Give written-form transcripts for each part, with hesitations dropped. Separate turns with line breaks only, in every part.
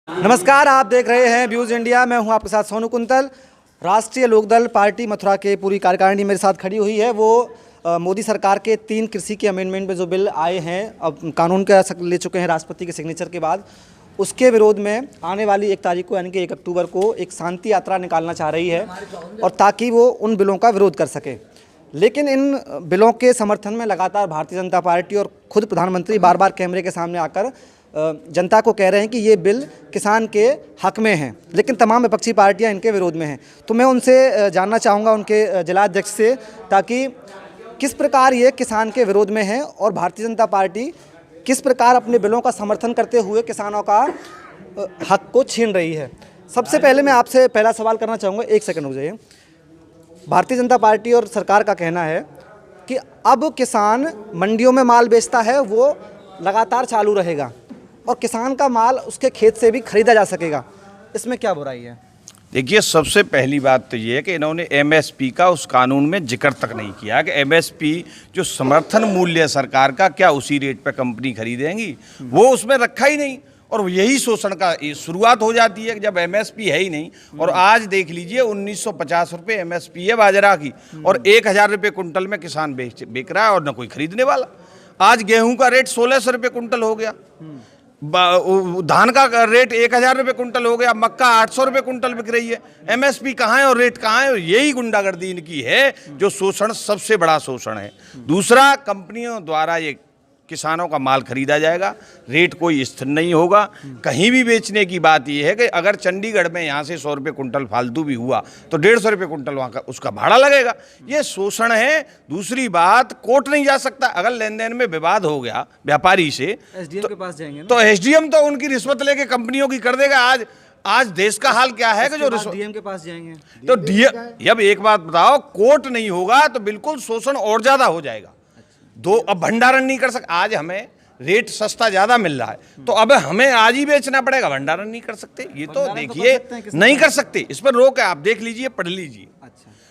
नमस्कार, आप देख रहे हैं व्यूज़ इंडिया। मैं हूं आपके साथ सोनू कुंतल। राष्ट्रीय लोकदल पार्टी मथुरा के पूरी कार्यकारिणी मेरे साथ खड़ी हुई है। वो मोदी सरकार के 3 कृषि के अमेंडमेंट पे जो बिल आए हैं, अब कानून का ले चुके हैं राष्ट्रपति के सिग्नेचर के बाद, उसके विरोध में आने वाली 1 तारीख को यानी कि 1 अक्टूबर को एक शांति यात्रा निकालना चाह रही है, और ताकि वो उन बिलों का विरोध कर सके। लेकिन इन बिलों के समर्थन में लगातार भारतीय जनता पार्टी और खुद प्रधानमंत्री बार बार कैमरे के सामने आकर जनता को कह रहे हैं कि ये बिल किसान के हक में हैं, लेकिन तमाम विपक्षी पार्टियां इनके विरोध में हैं। तो मैं उनसे जानना चाहूँगा, उनके जिलाध्यक्ष से, ताकि किस प्रकार ये किसान के विरोध में हैं और भारतीय जनता पार्टी किस प्रकार अपने बिलों का समर्थन करते हुए किसानों का हक को छीन रही है। सबसे पहले मैं आपसे पहला सवाल करना चाहूँगा, 1 सेकंड हो जाइए। भारतीय जनता पार्टी और सरकार का कहना है कि अब किसान मंडियों में माल बेचता है वो लगातार चालू रहेगा और किसान का माल उसके खेत से भी खरीदा जा सकेगा। इसमें क्या बुराई है?
देखिए, सबसे पहली बात तो ये है कि इन्होंने एमएसपी का उस कानून में जिक्र तक नहीं किया कि एमएसपी जो समर्थन मूल्य है सरकार का, क्या उसी रेट पे कंपनी खरीदेंगी, वो उसमें रखा ही नहीं। और यही शोषण का शुरुआत हो जाती है जब एमएसपी है ही नहीं। और आज देख लीजिए 1950 रुपये एमएसपी है बाजरा की, और 1000 रुपये कुंटल में किसान बेच रहा है और न कोई खरीदने वाला। आज गेहूं का रेट 1600 रुपये कुंटल हो गया, धान का रेट 1000 रुपये कुंटल हो गया, मक्का 800 रुपये कुंटल बिक रही है। एमएसपी कहाँ है और रेट कहाँ है? और यही गुंडागर्दी इनकी है, जो शोषण सबसे बड़ा शोषण है। दूसरा, कंपनियों द्वारा ये किसानों का माल खरीदा जाएगा, रेट कोई स्थिर नहीं होगा। कहीं भी बेचने की बात यह है कि अगर चंडीगढ़ में यहाँ से 100 रुपये कुंटल फालतू भी हुआ तो 150 रुपये कुंटल वहाँ का उसका भाड़ा लगेगा। ये शोषण है। दूसरी बात, कोर्ट नहीं जा सकता। अगर लेन देन में विवाद हो गया व्यापारी से,
एसडीएम के पास जाएंगे ना?
तो एसडीएम तो उनकी रिश्वत लेके कंपनियों की कर देगा। आज देश का हाल क्या है कि जो
डीएम के पास जाएंगे
तो अब एक बात बताओ, कोर्ट नहीं होगा तो बिल्कुल शोषण और ज्यादा हो जाएगा। अब भंडारण नहीं कर सकते। आज हमें रेट सस्ता ज्यादा मिल रहा है, तो अब हमें आज ही बेचना पड़ेगा, भंडारण नहीं कर सकते। ये तो देखिए, नहीं कर सकते। इस पर रोक है, आप देख लीजिए, पढ़ लीजिए।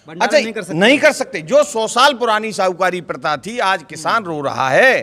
अच्छा, नहीं कर सकते। जो 100 साल पुरानी साहूकारी प्रथा थी, आज किसान रो रहा है,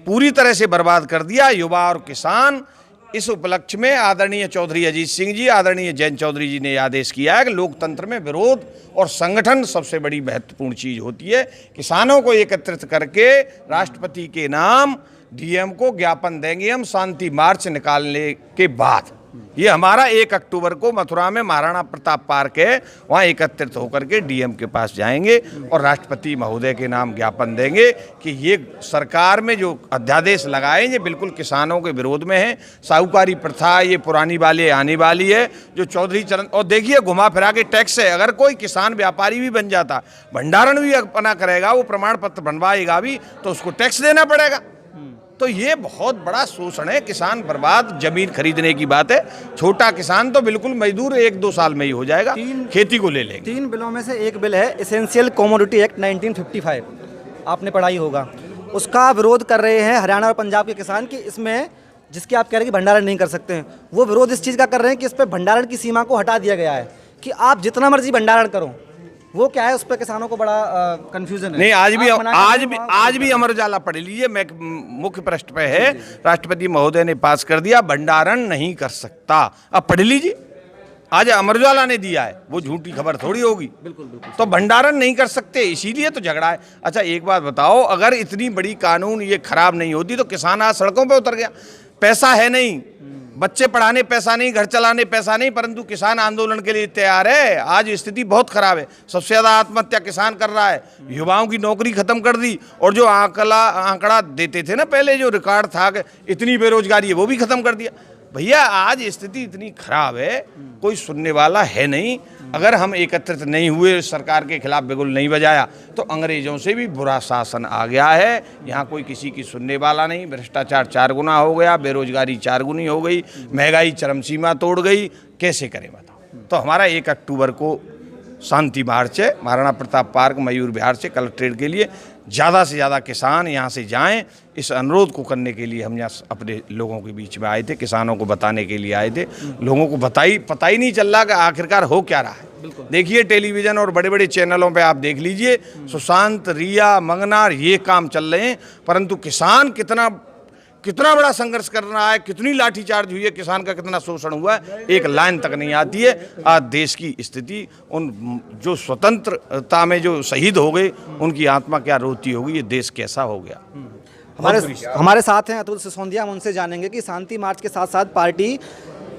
पूरी तरह से बर्बाद कर दिया युवा और किसान। इस उपलक्ष्य में आदरणीय चौधरी अजीत सिंह जी, आदरणीय जयंत चौधरी जी ने आदेश किया है कि लोकतंत्र में विरोध और संगठन सबसे बड़ी महत्वपूर्ण चीज होती है। किसानों को एकत्रित करके राष्ट्रपति के नाम डीएम को ज्ञापन देंगे हम शांति मार्च निकालने के बाद। ये हमारा 1 अक्टूबर को मथुरा में महाराणा प्रताप पार्क है, वहाँ एकत्रित होकर के डीएम के पास जाएंगे और राष्ट्रपति महोदय के नाम ज्ञापन देंगे कि ये सरकार में जो अध्यादेश लगाए ये बिल्कुल किसानों के विरोध में है। साहूकारी प्रथा ये पुरानी वाली आने वाली है, जो चौधरी चरण। और देखिए, घुमा फिरा के टैक्स है। अगर कोई किसान व्यापारी भी बन जाता, भंडारण भी अपना करेगा, वो प्रमाण पत्र बनवाएगा भी, तो उसको टैक्स देना पड़ेगा। तो ये बहुत बड़ा शोषण है। किसान बर्बाद, जमीन खरीदने की बात है। छोटा किसान तो बिल्कुल मजदूर 1-2 साल में ही हो जाएगा, खेती को ले लेंगे।
3 बिलों में से एक बिल है एसेंशियल कमोडिटी एक्ट 1955, आपने पढ़ाई होगा। उसका विरोध कर रहे हैं हरियाणा और पंजाब के किसान कि इसमें, जिसकी आप कह रहे हैं कि भंडारण नहीं कर सकते हैं, वो विरोध इस चीज़ का कर रहे हैं कि इस पर भंडारण की सीमा को हटा दिया गया है कि आप जितना मर्जी भंडारण करो। वो क्या है, उस पर किसानों को बड़ा कंफ्यूजन है।
नहीं, आज भी अमर उजाला पढ़ लीजिए, मैं मुख्य पृष्ठ पे है, राष्ट्रपति महोदय ने पास कर दिया, भंडारण नहीं कर सकता। अब पढ़ लीजिए, आज अमर उजाला ने दिया है, वो झूठी खबर थोड़ी होगी। बिल्कुल। तो भंडारण नहीं कर सकते, इसीलिए तो झगड़ा है। अच्छा, एक बात बताओ, अगर इतनी बड़ी कानून ये खराब नहीं होती तो किसान आज सड़कों पर उतर गया। पैसा है नहीं, बच्चे पढ़ाने पैसा नहीं, घर चलाने पैसा नहीं, परंतु किसान आंदोलन के लिए तैयार है। आज स्थिति बहुत खराब है। सबसे ज़्यादा आत्महत्या किसान कर रहा है। युवाओं की नौकरी खत्म कर दी, और जो आंकड़ा देते थे ना पहले, जो रिकॉर्ड था कि इतनी बेरोजगारी है, वो भी खत्म कर दिया। भैया, आज स्थिति इतनी खराब है, कोई सुनने वाला है नहीं। अगर हम एकत्रित नहीं हुए, सरकार के खिलाफ बिगुल नहीं बजाया, तो अंग्रेजों से भी बुरा शासन आ गया है। यहाँ कोई किसी की सुनने वाला नहीं। भ्रष्टाचार 4 गुना हो गया, बेरोजगारी 4 गुनी हो गई, महंगाई चरम सीमा तोड़ गई। कैसे करें बताओ? तो हमारा 1 अक्टूबर को शांति मार्च है, महाराणा प्रताप पार्क मयूर विहार से कलेक्ट्रेट के लिए। ज़्यादा से ज़्यादा किसान यहाँ से जाएं। इस अनुरोध को करने के लिए हम यहाँ अपने लोगों के बीच में आए थे, किसानों को बताने के लिए आए थे। लोगों को पता ही नहीं चल रहा कि आखिरकार हो क्या रहा है। देखिए, टेलीविज़न और बड़े बड़े चैनलों पे आप देख लीजिए, सुशांत, रिया, मंगना, ये काम चल रहे हैं, परंतु किसान कितना बड़ा संघर्ष करना है, कितनी लाठीचार्ज हुई है, किसान का कितना शोषण हुआ है, एक लाइन तक नहीं आती है। आज देश की स्थिति, उन जो स्वतंत्रता में जो शहीद हो गए उनकी आत्मा क्या रोती होगी, ये देश कैसा हो गया।
हमारे साथ हैं अतुल सिसोदिया, हम उनसे जानेंगे कि शांति मार्च के साथ साथ पार्टी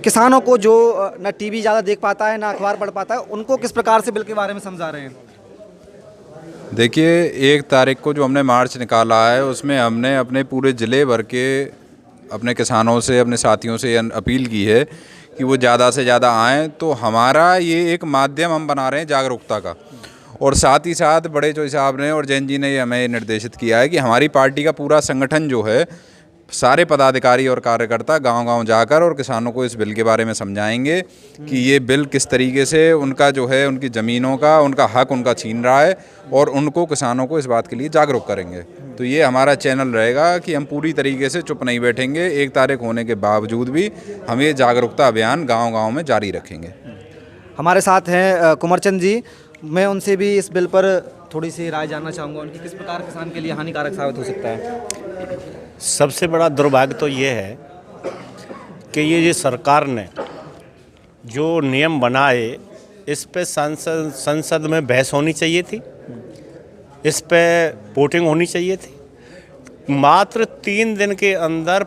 किसानों को जो न टीवी ज़्यादा देख पाता है, ना अखबार पढ़ पाता है, उनको किस प्रकार से बिल के बारे में समझा रहे हैं।
देखिए, 1 तारीख को जो हमने मार्च निकाला है उसमें हमने अपने पूरे ज़िले भर के अपने किसानों से, अपने साथियों से अपील की है कि वो ज़्यादा से ज़्यादा आएँ। तो हमारा ये एक माध्यम हम बना रहे हैं जागरूकता का, और साथ ही साथ बड़े जो साहब ने और जैन जी ने हमें निर्देशित किया है कि हमारी पार्टी का पूरा संगठन जो है, सारे पदाधिकारी और कार्यकर्ता गांव-गांव जाकर और किसानों को इस बिल के बारे में समझाएंगे कि ये बिल किस तरीके से उनका जो है, उनकी ज़मीनों का, उनका हक उनका छीन रहा है, और उनको, किसानों को इस बात के लिए जागरूक करेंगे। तो ये हमारा चैनल रहेगा कि हम पूरी तरीके से चुप नहीं बैठेंगे। 1 तारीख होने के बावजूद भी हम ये जागरूकता अभियान गाँव-गाँव में जारी रखेंगे।
हमारे साथ हैं कुंवरचंद जी, मैं उनसे भी इस बिल पर थोड़ी सी राय जानना चाहूँगा, उनकी किस प्रकार किसान के लिए हानिकारक साबित हो सकता है।
सबसे बड़ा दुर्भाग्य तो ये है कि ये सरकार ने जो नियम बनाए, इस पे संसद में बहस होनी चाहिए थी, इस पे वोटिंग होनी चाहिए थी। मात्र 3 दिन के अंदर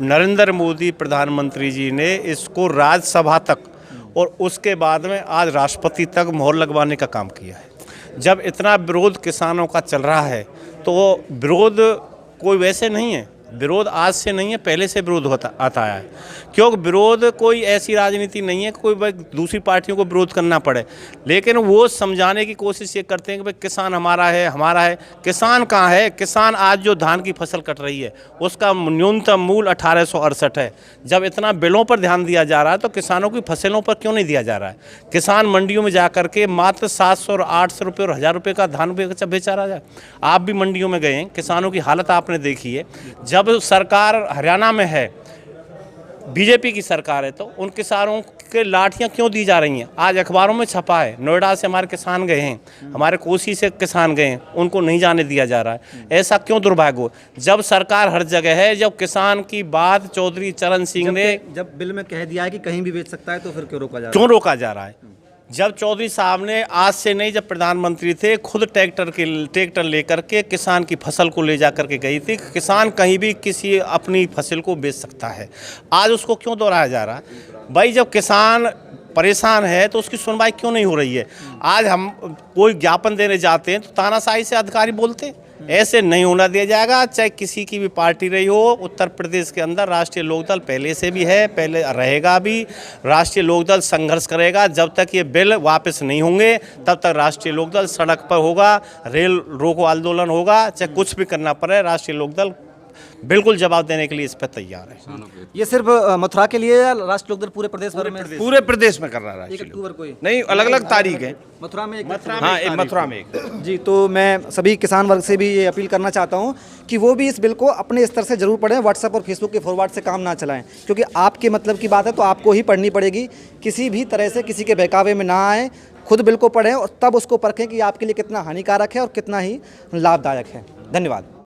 नरेंद्र मोदी प्रधानमंत्री जी ने इसको राज्यसभा तक और उसके बाद में आज राष्ट्रपति तक मोहर लगवाने का काम किया है। जब इतना विरोध किसानों का चल रहा है, तो विरोध कोई वैसे नहीं है, विरोध आज से नहीं है, पहले से विरोध आता है। क्योंकि विरोध कोई ऐसी राजनीति नहीं है कि कोई दूसरी पार्टियों को विरोध करना पड़े, लेकिन वो समझाने की कोशिश ये करते हैं कि भाई किसान हमारा है, हमारा है। किसान कहाँ है? किसान आज जो धान की फसल कट रही है उसका न्यूनतम मूल्य 1868 है। जब इतना बिलों पर ध्यान दिया जा रहा है तो किसानों की फसलों पर क्यों नहीं दिया जा रहा है? किसान मंडियों में जा कर के मात्र 700 और 800 रुपये और 1000 रुपये का धान बेचा रहा है। आप भी मंडियों में गए हैं, किसानों की हालत आपने देखी है। जब सरकार हरियाणा में है, बीजेपी की सरकार है, तो उन किसानों के लाठियां क्यों दी जा रही हैं? आज अखबारों में छपा है, नोएडा से हमारे किसान गए हैं, हमारे कोसी से किसान गए हैं, उनको नहीं जाने दिया जा रहा है। ऐसा क्यों दुर्भाग्य हो? जब सरकार हर जगह है, जब किसान की बात चौधरी चरण सिंह ने
जब बिल में कह दिया है कि कहीं भी बेच सकता है, तो फिर क्यों
रोका जा रहा है? जब चौधरी साहब ने आज से नहीं, जब प्रधानमंत्री थे, खुद ट्रैक्टर लेकर के किसान की फसल को ले जा करके गई थी। किसान कहीं भी किसी अपनी फसल को बेच सकता है। आज उसको क्यों दोहराया जा रहा है? भाई, जब किसान परेशान है तो उसकी सुनवाई क्यों नहीं हो रही है? आज हम कोई ज्ञापन देने जाते हैं तो तानाशाही से अधिकारी बोलते हैं। ऐसे नहीं होना दिया जाएगा, चाहे किसी की भी पार्टी रही हो। उत्तर प्रदेश के अंदर राष्ट्रीय लोकदल पहले से भी है, पहले रहेगा भी। राष्ट्रीय लोकदल संघर्ष करेगा। जब तक ये बिल वापस नहीं होंगे तब तक राष्ट्रीय लोकदल सड़क पर होगा, रेल रोको आंदोलन होगा, चाहे कुछ भी करना पड़े, राष्ट्रीय लोकदल बिल्कुल जवाब देने के लिए इस पर तैयार है।
ये सिर्फ मथुरा के लिए, राष्ट्रीय लोकदल पूरे प्रदेश भर में?
पूरे प्रदेश में कर रहा है।
1 अक्टूबर को
नहीं, अलग अलग तारीख है।
मथुरा में
हाँ, मथुरा में एक।
जी, तो मैं सभी किसान वर्ग से भी ये अपील करना चाहता हूँ कि वो भी इस बिल को अपने स्तर से जरूर पढ़ें। व्हाट्सएप और फेसबुक के फॉरवर्ड से काम ना चलाएं, क्योंकि आपके मतलब की बात है तो आपको ही पढ़नी पड़ेगी। किसी भी तरह से किसी के बहकावे में ना आए, खुद बिल को पढ़ें और तब उसको परखें कि आपके लिए कितना हानिकारक है और कितना ही लाभदायक है। धन्यवाद।